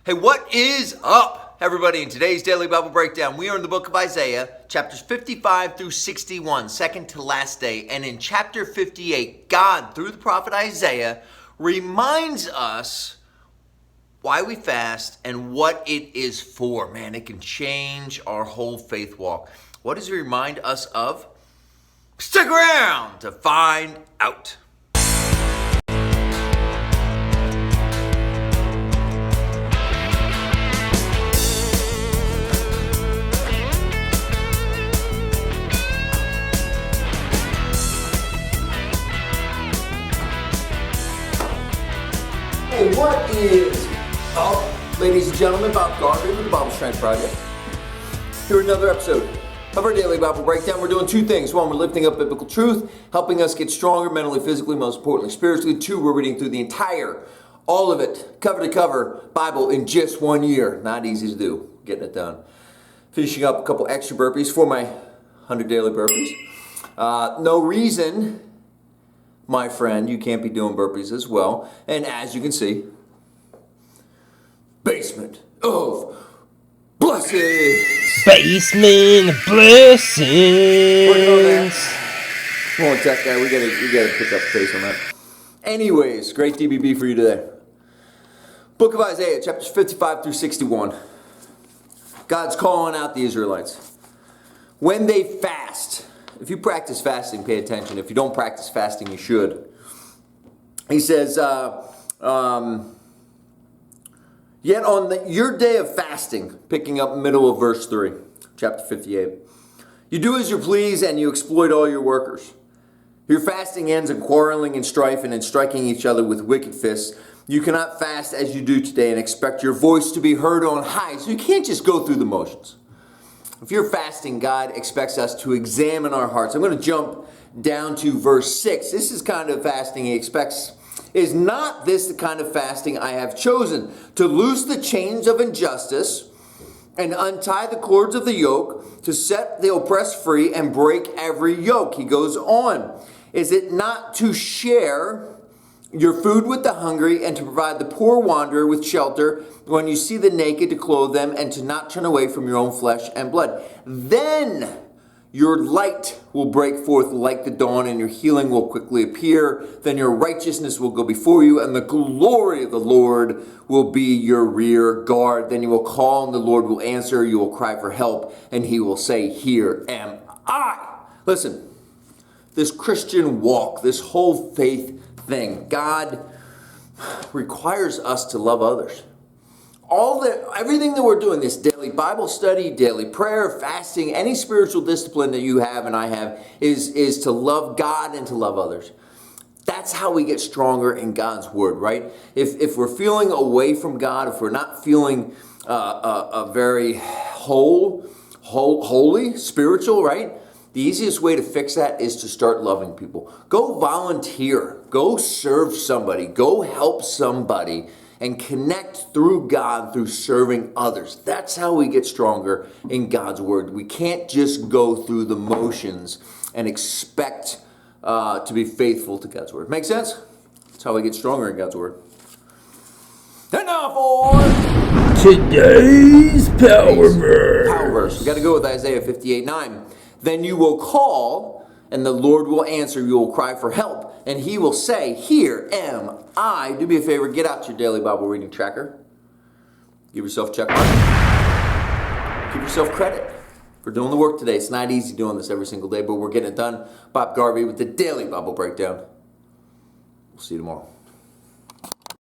Hey, what is up, everybody? In today's Daily Bible Breakdown, we are in the book of Isaiah, chapters 55 through 61, second to last day. And in chapter 58, God, through the prophet Isaiah, reminds us why we fast and what it is for. Man, it can change our whole faith walk. What does he remind us of? Stick around to find out. Hey, what is up, ladies and gentlemen? Bob Garvey with the Bible Strength Project. Here with another episode of our Daily Bible Breakdown. We're doing two things. One, we're lifting up biblical truth, helping us get stronger mentally, physically, most importantly, spiritually. Two, we're reading through the entire, all of it, cover to cover Bible in just 1 year. Not easy to do, getting it done. Finishing up a couple extra burpees for my 100 daily burpees. No reason, my friend, you can't be doing burpees as well. And as you can see, basement of blessings. Basement of blessings. Come on, tech guy, we gotta pick up the pace on that. Anyways, great DBB for you today. Book of Isaiah, chapters 55 through 61. God's calling out the Israelites. When they fast, if you practice fasting, pay attention. If you don't practice fasting, you should. He says, yet on your day of fasting, picking up middle of verse 3, chapter 58, you do as you please and you exploit all your workers. Your fasting ends in quarreling and strife and in striking each other with wicked fists. You cannot fast as you do today and expect your voice to be heard on high. So you can't just go through the motions. If you're fasting, God expects us to examine our hearts. I'm going to jump down to verse 6. This is kind of fasting he expects. Is not this the kind of fasting I have chosen? To loose the chains of injustice and untie the cords of the yoke, to set the oppressed free and break every yoke. He goes on. Is it not to share your food with the hungry and to provide the poor wanderer with shelter, when you see the naked to clothe them and to not turn away from your own flesh and blood? Then your light will break forth like the dawn and your healing will quickly appear. Then your righteousness will go before you and the glory of the Lord will be your rear guard. Then you will call and the Lord will answer. You will cry for help and he will say, here am I. Listen, this Christian walk, this whole faith thing, God requires us to love others. Everything that we're doing, this daily Bible study, daily prayer, fasting, any spiritual discipline that you have and I have is to love God and to love others. That's how we get stronger in God's word, right? If we're feeling away from God, if we're not feeling a very holy, spiritual, right? The easiest way to fix that is to start loving people. Go volunteer. Go serve somebody. Go help somebody and connect through God through serving others. That's how we get stronger in God's word. We can't just go through the motions and expect to be faithful to God's word. Make sense? That's how we get stronger in God's word. And now for Today's power verse. Power verse. We got to go with Isaiah 58:9. Then you will call, and the Lord will answer. You will cry for help, and he will say, here am I. Do me a favor, get out your daily Bible reading tracker. Give yourself a check mark. Give yourself credit for doing the work today. It's not easy doing this every single day, but we're getting it done. Bob Garvey with the Daily Bible Breakdown. We'll see you tomorrow.